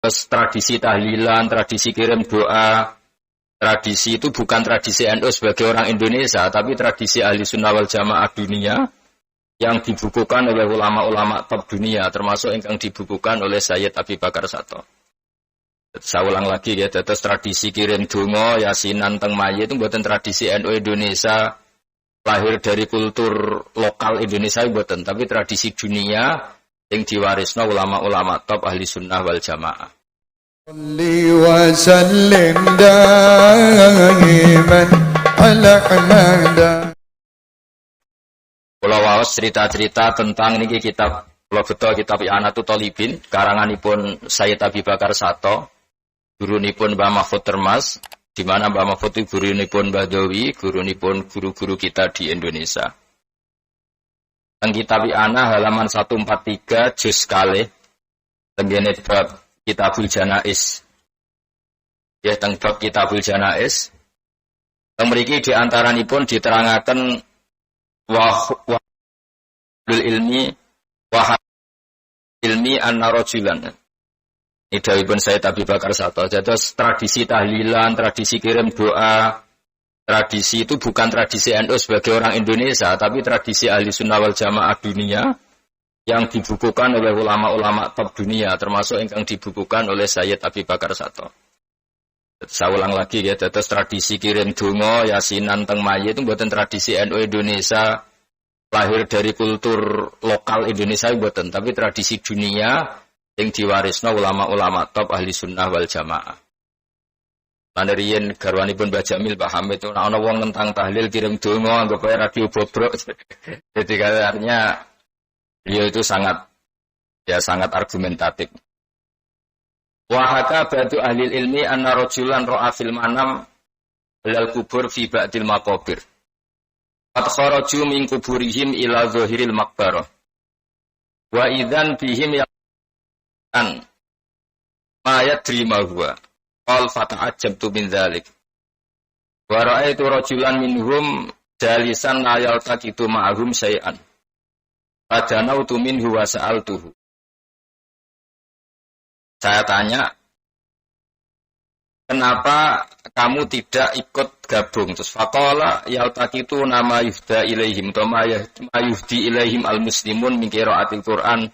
Terus tradisi tahlilan, tradisi kirim doa, tradisi itu bukan tradisi NU sebagai orang Indonesia, tapi tradisi ahli sunnah wal jamaah dunia yang dibukukan oleh ulama-ulama top dunia, termasuk yang dibukukan oleh Sayyid Abi Bakar Sato. Saya ulang lagi ya, terus tradisi kirim donga, yasinan teng mayit itu buatan tradisi NU Indonesia, lahir dari kultur lokal Indonesia buatan, tapi tradisi dunia yang diwarisno ulama-ulama top ahli sunnah wal jamaah. Salli wa sallim daiman ala hamada. Kalau waos cerita-cerita tentang niki kitab, kalau betul kitab I'anatul Thalibin, karanganipun Sayyid Abi Bakar Sato, gurunipun Mbah Mahfud Termas, di mana Mbah Mahfud itu gurunipun Badawi, gurunipun guru-guru kita di Indonesia. Teng kitab I'anah halaman 143 juz kalih tenggene bab Kitabul Janais. Ya teng bab Kitabul Janais. Teng mriki di antaranipun diterangaken wahul ilmi anna rajulan. Idawipun Sayyid Abi Bakar Sato. Jadi tradisi tahlilan, tradisi kirim doa, tradisi itu bukan tradisi NU sebagai orang Indonesia, tapi tradisi ahli sunnah wal jamaah dunia yang dibukukan oleh ulama-ulama top dunia, termasuk yang dibukukan oleh Sayyid Abi Bakar Sato. Saya ulang lagi ya, terus tradisi kirim donga, yasinan teng mayit itu buatan tradisi NU Indonesia, lahir dari kultur lokal Indonesia buatan, tapi tradisi dunia yang diwarisno ulama-ulama top ahli sunnah wal jamaah. Mandarian garwanipun Mbah Jamil Pak Hamid itu ana wong tentang tahlil kirim donga anggap ae radio bobrok. Jadi katanya beliau itu sangat argumentatif. Wahaka batu ahli ilmi anna rajulan ra'a fil manam bilal kubur fi ba'dil maqabir. Qad kharaju min kuburihim ila zahiril maqbarah. Wa idzan bihim an ma yadri ma huwa. Qal fata'ajjabtu min dzalik. Wa ra'aitu rajulan minhum jalisan la yaltaqitu ma'ahum syai'an. Fadanautu minhu wa sa'altuhu. Saya tanya, kenapa kamu tidak ikut gabung? Terus faqala yaltaqitu nama yuhda ilaihim ma yuhdi ilaihim al-muslimun min qiraatil Qur'an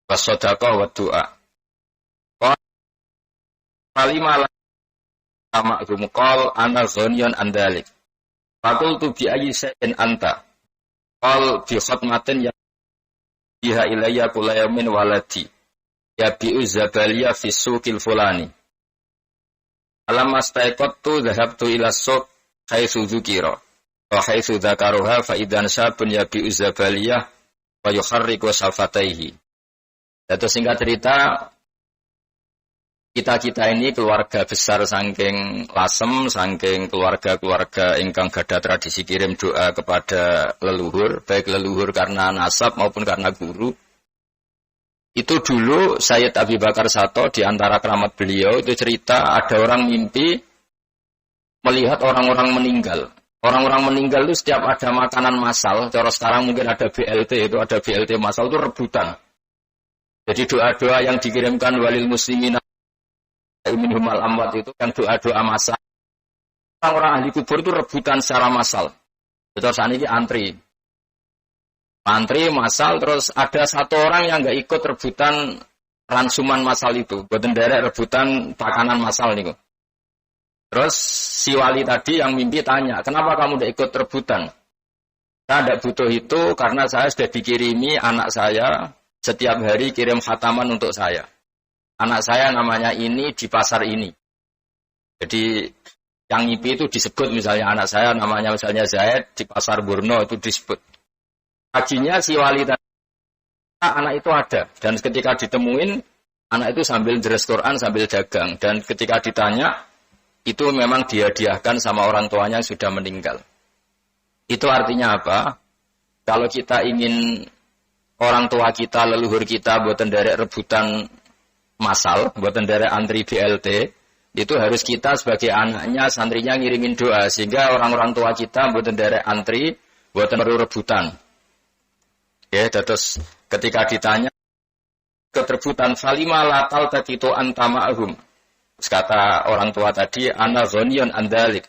was shadaqah wad du'a. Qala sama qal ana ghaniyun an dzalik. Faqultu bi ayyi shay'in anta? Qal bi khatmatin ya biha ilayya kullu yawmin waladi. Ya bi'u zabaliyah fi suqil fulani. Alam astaiqattu dhahabtu ila suq haitsu dzukira. Wa haitsu dzakaruha fa idan sabun ya bi'u zabaliyah wa yukharriqu safataihi. Datu singkat cerita, kita ini keluarga besar saking Lasem, saking keluarga-keluarga ingkang gadah tradisi kirim doa kepada leluhur, baik leluhur karena nasab maupun karena guru. Itu dulu Sayyid Abi Bakar Sato di antara keramat beliau itu cerita ada orang mimpi melihat orang-orang meninggal. Orang-orang meninggal itu setiap ada makanan massal, cara sekarang mungkin ada BLT, itu ada BLT massal itu rebutan. Jadi doa-doa yang dikirimkan walil muslimin minhum al-amwat itu kan doa-doa massal. Orang-orang ahli kubur itu rebutan secara massal. Betul saat ini antri massal, terus ada satu orang yang nggak ikut rebutan ransuman massal itu, buatan derek rebutan pakanan massal nih. Terus si wali tadi yang mimpi tanya, kenapa kamu tidak ikut rebutan? Saya tidak butuh itu karena saya sudah dikirimi anak saya setiap hari kirim khataman untuk saya. Anak saya namanya ini di pasar ini. Jadi yang mimpi itu disebut misalnya anak saya namanya misalnya Zaid di pasar Borno itu disebut. Paginya si wali tadi, anak itu ada. Dan ketika ditemuin, anak itu sambil deres Quran, sambil dagang. Dan ketika ditanya, itu memang dihadiahkan sama orang tuanya yang sudah meninggal. Itu artinya apa? Kalau kita ingin orang tua kita, leluhur kita, buatan derek rebutan massal, buatan derek antri BLT, itu harus kita sebagai anaknya, santrinya ngirimin doa. Sehingga orang-orang tua kita, buatan derek antri, buatan perlu rebutan. Ya, terus ketika ditanya keterbutan falima latal takitu antama'ahum. Kata orang tua tadi, ana ghaniyan andalik.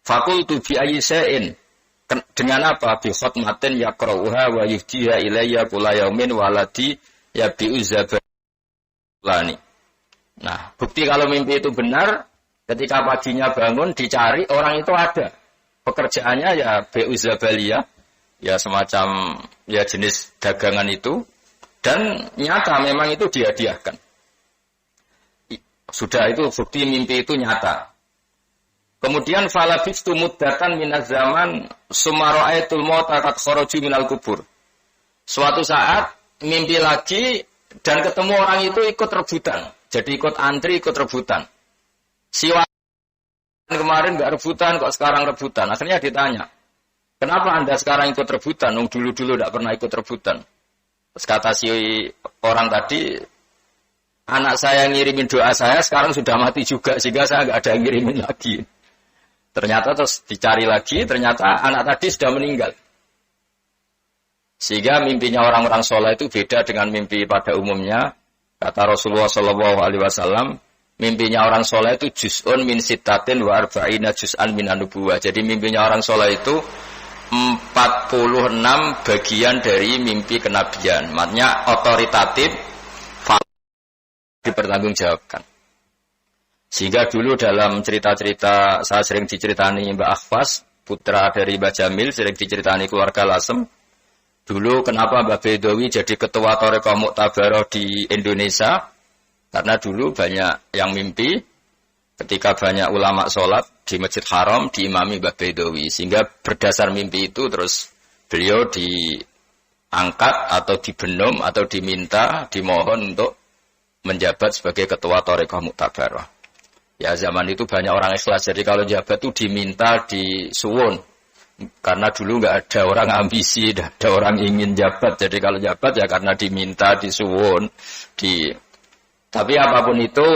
Fakultu bi ayyi syai'in. Dengan apa? Bi khotmatin yaqra'uha wa yuhdiha ilayya kula yaumin waladi yabi'u zabalani. Nah, bukti kalau mimpi itu benar, ketika paginya bangun dicari orang itu ada. Pekerjaannya ya bi'u zabaliyah, ya semacam ya jenis dagangan itu, dan nyata memang itu dihadiahkan. Sudah itu bukti mimpi itu nyata. Kemudian falabistu muddatan minaz zaman sumara'aitul mauta qad kharaju minal kubur. Suatu saat mimpi lagi dan ketemu orang itu ikut rebutan. Jadi ikut antri, ikut rebutan. Kemarin enggak rebutan, kok sekarang rebutan. Akhirnya ditanya, kenapa Anda sekarang ikut rebutan? Dulu-dulu enggak pernah ikut rebutan. Terus kata si orang tadi, anak saya ngirimin doa saya, sekarang sudah mati juga, sehingga saya enggak ada yang ngirimin lagi. Ternyata terus dicari lagi, ternyata anak tadi sudah meninggal. Sehingga mimpinya orang-orang soleh itu beda dengan mimpi pada umumnya. Kata Rasulullah SAW, mimpinya orang soleh itu juz'un min sittatin wa arba'ina juz'an min anubuwah. Jadi mimpinya orang soleh itu 46 bagian dari mimpi kenabian. Maksudnya otoritatif, dipertanggungjawabkan. Sehingga dulu dalam cerita-cerita saya sering diceritani Mbak Akhwas, putra dari Mbak Jamil, sering diceritani keluarga Lasem. Dulu kenapa Mbak Bedowi jadi ketua Thariqah Mu'tabarah di Indonesia? Karena dulu banyak yang mimpi ketika banyak ulama sholat di Masjid Haram diimami Mbak Bedowi. Sehingga berdasar mimpi itu terus beliau diangkat atau dibenom atau diminta, dimohon untuk menjabat sebagai ketua Thariqah Mu'tabarah. Ya zaman itu banyak orang ikhlas, jadi kalau jabat itu diminta disuwun. Karena dulu nggak ada orang ambisi, nggak ada orang ingin jabat. Jadi kalau jabat ya karena diminta disuwun. Tapi apapun itu,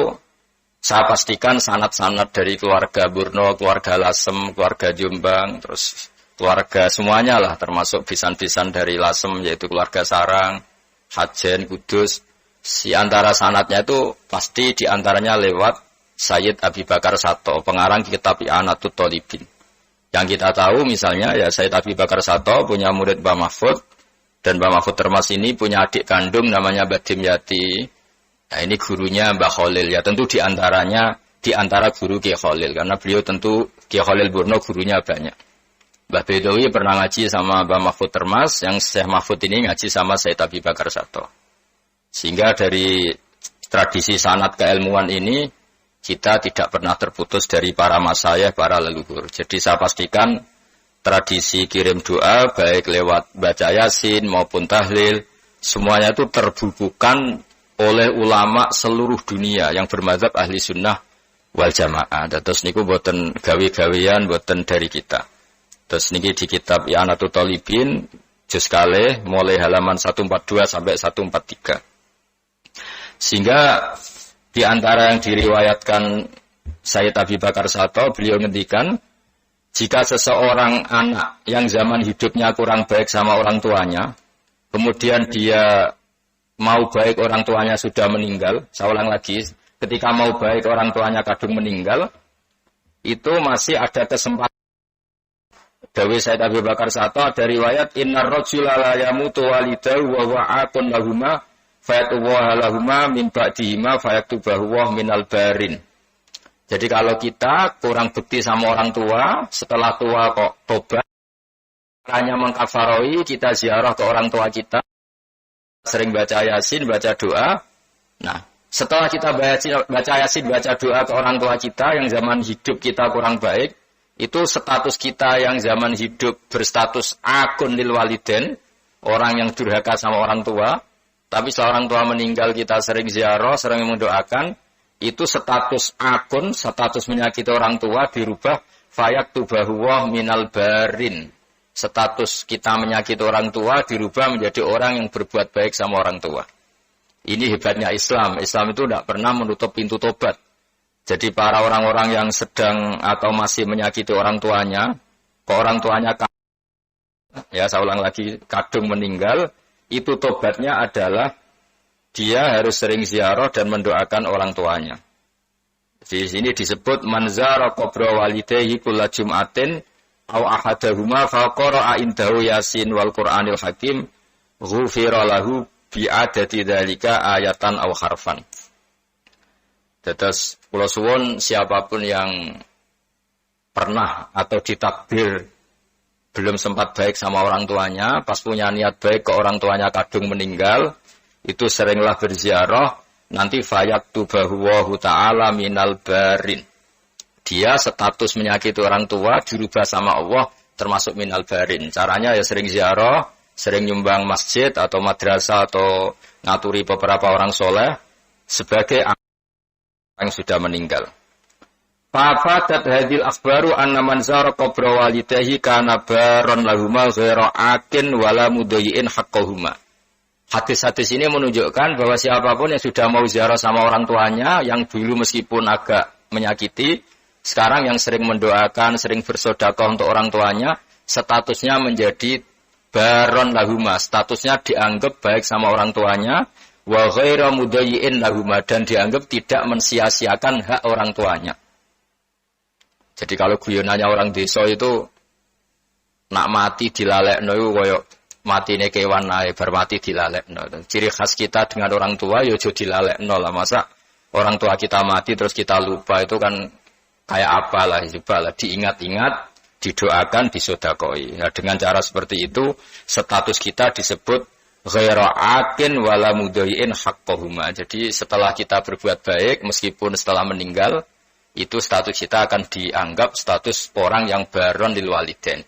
saya pastikan sanad-sanad dari keluarga Burno, keluarga Lasem, keluarga Jombang, terus keluarga semuanya lah, termasuk bisan-bisan dari Lasem, yaitu keluarga Sarang, Hajen, Kudus. Si antara sanadnya itu pasti diantaranya lewat Sayyid Abi Bakar Sato, pengarang kitab I'anatul Thalibin. Yang kita tahu misalnya ya Sayyid Abi Bakar Sato punya murid Mbah Mahfud, dan Mbah Mahfud Termas ini punya adik kandung namanya Mbah Dimyati. Nah ini gurunya Mbah Khalil, ya tentu diantara guru Ki Khalil, karena beliau tentu Ki Khalil Burno gurunya banyak. Mbah Bedowi pernah ngaji sama Mbah Mahfud Termas, yang Syekh Mahfud ini ngaji sama Sayyid Abi Bakar Sato. Sehingga dari tradisi sanad keilmuan ini, kita tidak pernah terputus dari para masyayikh, para leluhur. Jadi saya pastikan tradisi kirim doa, baik lewat baca yasin maupun tahlil, semuanya itu terbubuhkan oleh ulama seluruh dunia yang bermadzhab ahli sunnah wal jamaah. Terus niku boten gawe-gawean, boten dari kita. Terus niki di kitab I'anatul Thalibin, juz kalih, mulai halaman 142 sampai 143. Sehingga di antara yang diriwayatkan Sayyid Abi Bakar Sato, beliau ngendikan, jika seseorang anak yang zaman hidupnya kurang baik sama orang tuanya, kemudian dia mau baik orang tuanya sudah meninggal, saya ulang lagi, ketika mau baik orang tuanya kadung meninggal, itu masih ada kesempatan. Dawi Sayyid Abi Bakar Sato ada riwayat, innar rajula la yamutu walidahu wa wa'atun lahuma, fayatuwaha lahuma min ba'dihima fayaktubahu wa minal barin. Jadi kalau kita kurang bekti sama orang tua, setelah tua kok tobat, hanya mengkafaroi, kita ziarah ke orang tua kita, sering baca yasin, baca doa. Nah, setelah kita baca yasin, baca doa ke orang tua kita yang zaman hidup kita kurang baik, itu status kita yang zaman hidup berstatus akun lil waliden, orang yang durhaka sama orang tua. Tapi setelah orang tua meninggal kita sering ziarah, sering mendoakan, itu status akun, status menyakiti orang tua dirubah fayaktubahu wa minal barin. Status kita menyakiti orang tua dirubah menjadi orang yang berbuat baik sama orang tua. Ini hebatnya Islam. Islam itu tidak pernah menutup pintu tobat. Jadi para orang-orang yang sedang atau masih menyakiti orang tuanya, ke orang tuanya, ya saya ulang lagi, kadung meninggal, itu tobatnya adalah dia harus sering ziarah dan mendoakan orang tuanya. Di sini disebut man zara qabra walidayhi kulla jum'atin aw ahadahuma fa qara'a indahu yasin wal qur'anil hakim ghufira lahu bi adati dzalika ayatan aw harfan. Terus kula suwun siapapun yang pernah atau ditakdir belum sempat baik sama orang tuanya, pas punya niat baik ke orang tuanya kadung meninggal, itu seringlah berziarah, nanti fayaktubahu wa ta'ala minal barin. Dia status menyakiti orang tua dirubah sama Allah termasuk minal barin. Caranya ya sering ziarah, sering nyumbang masjid atau madrasah atau ngaturi beberapa orang soleh sebagai yang sudah meninggal. Fafadat hadil akhbaru anna man zara qabra walidayhi kana baron lahuma ghaira akin wala mudayyin haqqahuma. Hadis-hadis ini menunjukkan bahwa siapapun yang sudah mau ziarah sama orang tuanya yang dulu meskipun agak menyakiti, sekarang yang sering mendoakan, sering bersedekah untuk orang tuanya, statusnya menjadi baron lahuma, statusnya dianggap baik sama orang tuanya, wa ghaira mudayyin lahuma, dan dianggap tidak mensia-siakan hak orang tuanya. Jadi kalau guyonannya orang desa itu nak mati dilalekno iku koyo matine kewan ae bar mati dilalekno. Ciri khas kita dengan orang tua ya aja dilalekno lah. Masa orang tua kita mati terus kita lupa, itu kan kayak apalah, coba lah diingat-ingat, didoakan, disedekoi. Nah, dengan cara seperti itu status kita disebut ghaira akin wala mudayyin haqqahuma. Jadi setelah kita berbuat baik meskipun setelah meninggal, itu status kita akan dianggap status orang yang baron lil walidain.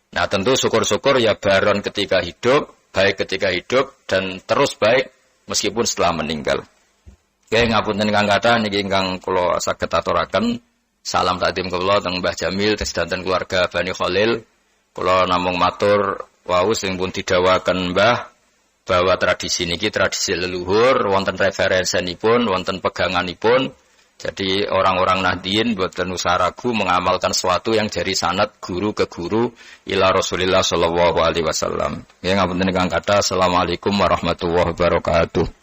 Nah, tentu syukur-syukur ya baron ketika hidup, baik ketika hidup, dan terus baik meskipun setelah meninggal. Oke, ngapunten Kang Kathah niki ingkang kula saged aturaken. Salam takdim kula teng Mbah Jamil sedanten keluarga Bani Khalil. Kula namung matur wau sing pun didhawaken Mbah bahwa tradisi niki tradisi leluhur, wonten referensinipun, wonten peganganipun. Jadi orang-orang Nahdien boten usah ragu mengamalkan sesuatu yang dari sanad guru ke guru ila Rasulillah sallallahu alaihi wasallam. Ya ngapunten Kang Kathah. Assalamualaikum warahmatullahi wabarakatuh.